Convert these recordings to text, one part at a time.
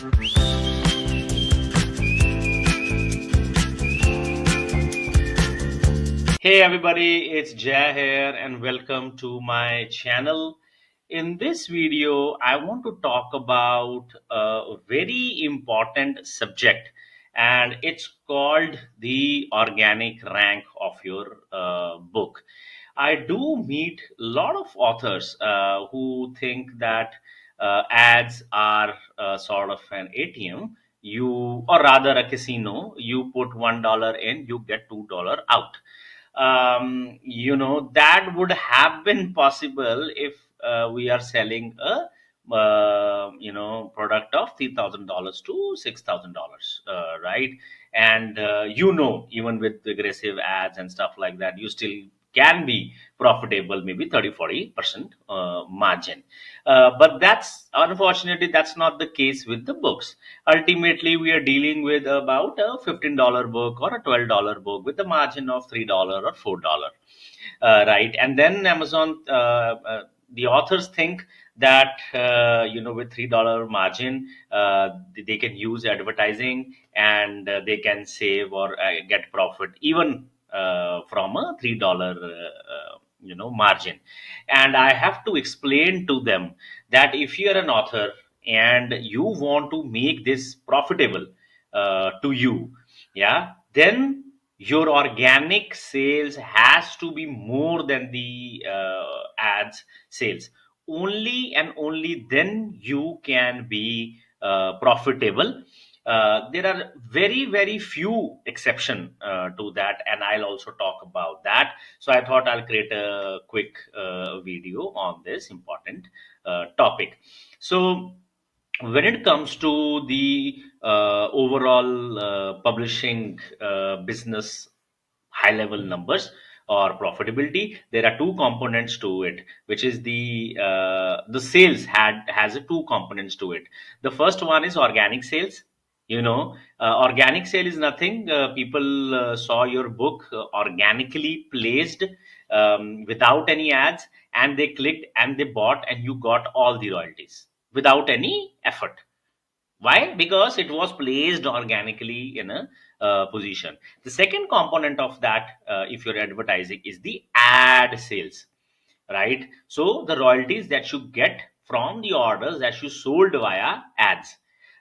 Hey everybody, it's Jay here and welcome to my channel. In this video, I want to talk about a very important subject, and it's called the organic rank of your book. I do meet a lot of authors who think that ads are sort of an ATM. Or rather a casino, you put $1 in, you get $2 out. That would have been possible if we are selling a product of $3,000 to $6,000, right? And even with aggressive ads and stuff like that, you still can be profitable, maybe 30-40% margin. But that's unfortunately that's not the case with the books. Ultimately, we are dealing with about a $15 book or a $12 book with a margin of $3 or $4, right? And then Amazon, the authors think that with $3 margin, they can use advertising and they can save or get profit even from a $3 margin. And I have to explain to them that if you are an author and you want to make this profitable to you, yeah, then your organic sales has to be more than the ads sales. Only and only then you can be profitable. There are very few exception to that, and I'll also talk about that. So I thought I'll create a quick video on this important topic. So when it comes to the overall publishing business high level numbers or profitability, there are two components to it, which is the sales has a two components to it. The first one is organic sales. Organic sale is nothing. People saw your book organically placed, without any ads, and they clicked and they bought, and you got all the royalties without any effort. Why? Because it was placed organically in a position. The second component of that, if you're advertising, is the ad sales, right? So the royalties that you get from the orders that you sold via ads,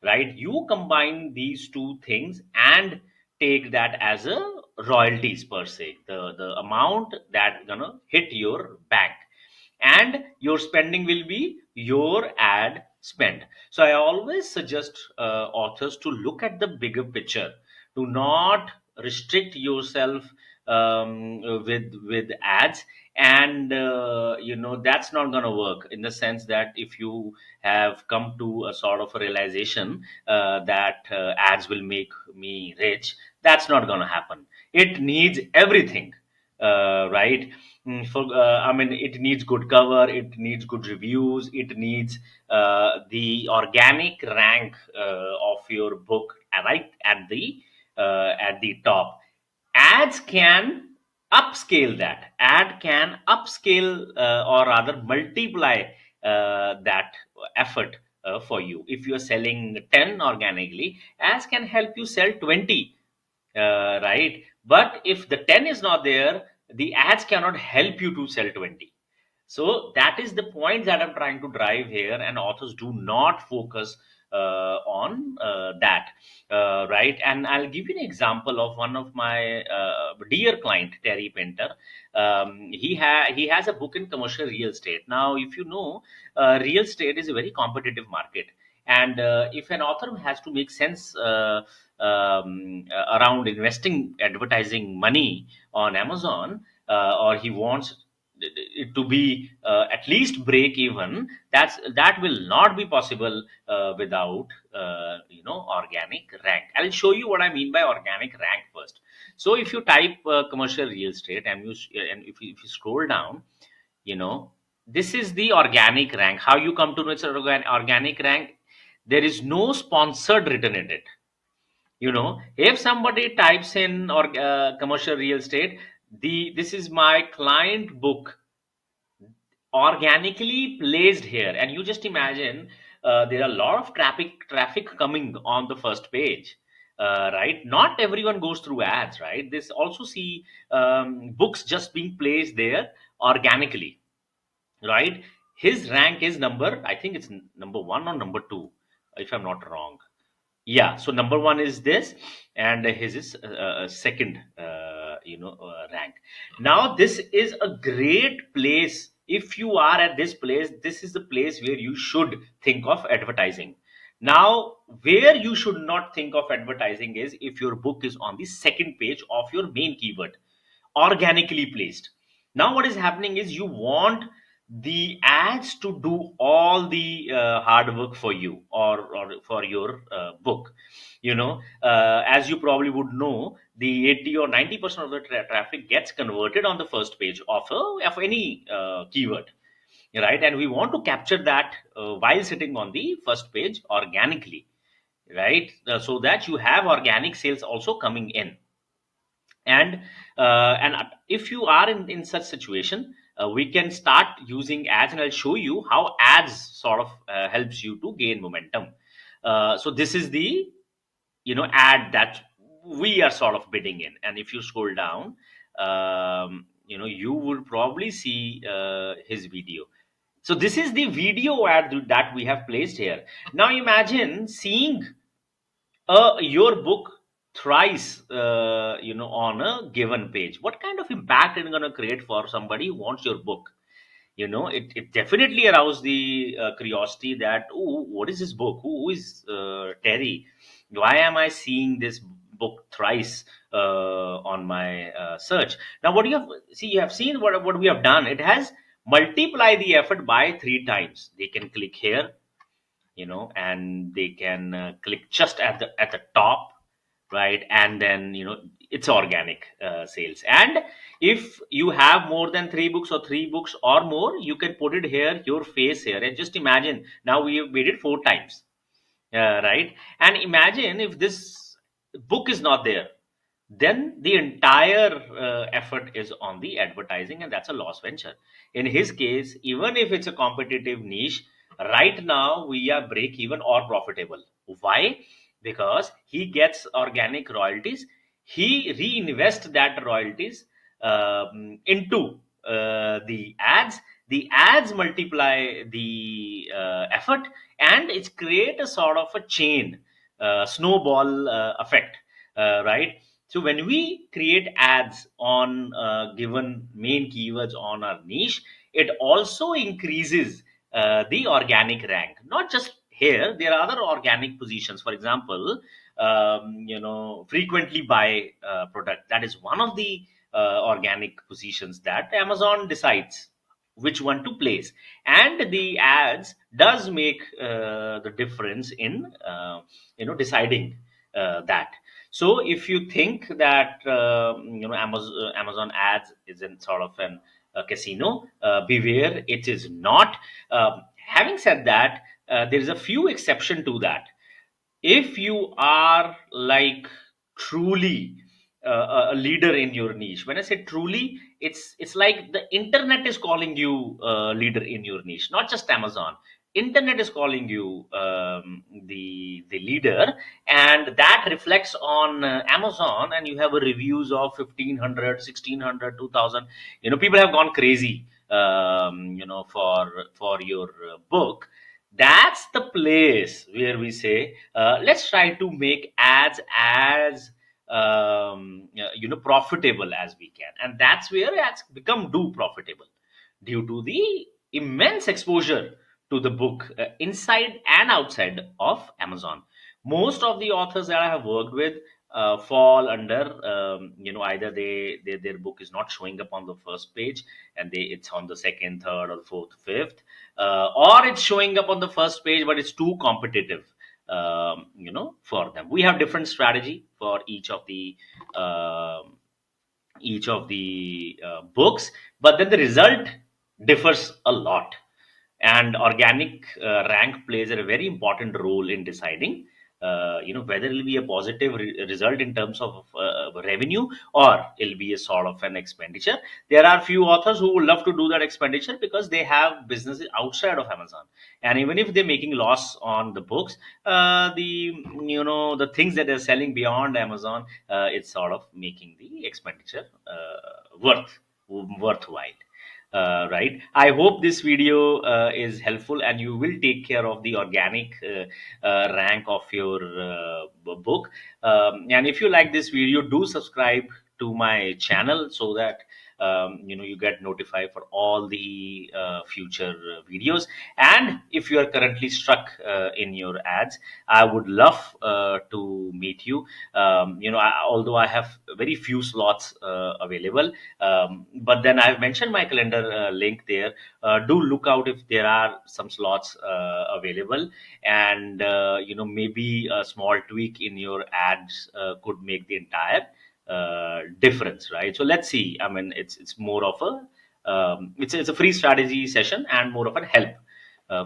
right? You combine these two things and take that as a royalties per se, the amount that gonna hit your bank, and your spending will be your ad spend. So I always suggest authors to look at the bigger picture, to not restrict yourself with ads. And that's not going to work, in the sense that if you have come to a sort of a realization that ads will make me rich, that's not going to happen. It needs everything, right? I mean, it needs good cover, it needs good reviews, it needs the organic rank of your book right at the top. Ads can upscale that. Ad can upscale, or rather multiply that effort for you. If you are selling 10 organically, ads can help you sell 20, right? But if the 10 is not there, the ads cannot help you to sell 20. So that is the point that I'm trying to drive here, and authors do not focus on that, right? And I'll give you an example of one of my dear client, Terry Painter. He has a book in commercial real estate. Now, if you know, real estate is a very competitive market, and if an author has to make sense around investing advertising money on Amazon, or he wants it to be at least break even, that will not be possible without organic rank. I'll show you what I mean by organic rank first. So if you type commercial real estate, and if you scroll down, you know this is the organic rank. How you come to know it's an organic rank? There is no sponsored written in it. If somebody types in or commercial real estate, the this is my client book organically placed here, and you just imagine, there are a lot of traffic coming on the first page. Right, not everyone goes through ads, right? This also see books just being placed there organically, right? His rank is number, I think it's number one or number two, if I'm not wrong. Yeah, so number one is this, and his is second, rank. Now, this is a great place. If you are at this place, this is the place where you should think of advertising. Now, where you should not think of advertising is if your book is on the second page of your main keyword, organically placed. Now, what is happening is you want the ads to do all the hard work for you, or for your book. As you probably would know, the 80 or 90% of the traffic gets converted on the first page of any keyword, right? And we want to capture that while sitting on the first page organically, right? So that you have organic sales also coming in. And if you are in such situation, we can start using ads, and I'll show you how ads sort of helps you to gain momentum. So this is the ad that we are sort of bidding in, and if you scroll down, you will probably see his video. So this is the video ad that we have placed here. Now imagine seeing your book thrice, on a given page. What kind of impact it's going to create for somebody who wants your book? It definitely aroused the curiosity that, oh, what is this book? Who is Terry? Why am I seeing this book thrice on my search? Now, what you have see, you have seen what we have done. It has multiplied the effort by three times. They can click here, and they can click just at the top, right? And then it's organic sales. And if you have more than three books or three books or more, you can put it here, your face here, and just imagine now we have made it four times, right? And imagine if this book is not there, then the entire effort is on the advertising, and that's a loss venture. In his case, even if it's a competitive niche, right now we are break even or profitable. Why? Because he gets organic royalties, he reinvests that royalties into the ads multiply the effort, and it's create a sort of a chain, snowball effect, right? So when we create ads on given main keywords on our niche, it also increases the organic rank. Not just here, there are other organic positions. For example, frequently buy product. That is one of the organic positions that Amazon decides which one to place, and the ads does make the difference in deciding that. So if you think that Amazon ads is in sort of an casino, beware, it is not. Having said that, there is a few exception to that. If you are like truly a leader in your niche, when I say truly, it's like the internet is calling you leader in your niche, not just Amazon. Internet is calling you the leader, and that reflects on Amazon, and you have a reviews of 1500, 1600, 2000. People have gone crazy for your book. That's the place where we say, let's try to make ads as profitable as we can, and that's where ads become do profitable due to the immense exposure to the book inside and outside of Amazon. Most of the authors that I have worked with fall under, either their book is not showing up on the first page, and it's on the second, third, or fourth, fifth, or it's showing up on the first page but it's too competitive for them. We have different strategy for each of the books, but then the result differs a lot. And organic rank plays a very important role in deciding whether it'll be a positive result in terms of revenue, or it'll be a sort of an expenditure. There are few authors who would love to do that expenditure because they have businesses outside of Amazon, and even if they're making loss on the books, the the things that they're selling beyond Amazon, it's sort of making the expenditure worthwhile. Right. I hope this video is helpful, and you will take care of the organic rank of your book. And if you like this video, do subscribe to my channel so that you get notified for all the future videos. And if you are currently stuck in your ads, I would love to meet you. Although I have very few slots available, but then I've mentioned my calendar link there. Do look out if there are some slots available, and maybe a small tweak in your ads could make the entire difference, right? So let's see. I mean, it's more of a it's a free strategy session and more of a help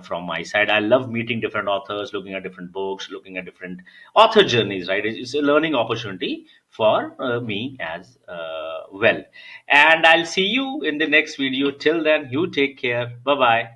from my side. I love meeting different authors, looking at different books, looking at different author journeys, right? It's a learning opportunity for me as well. And I'll see you in the next video. Till then, you take care. Bye bye.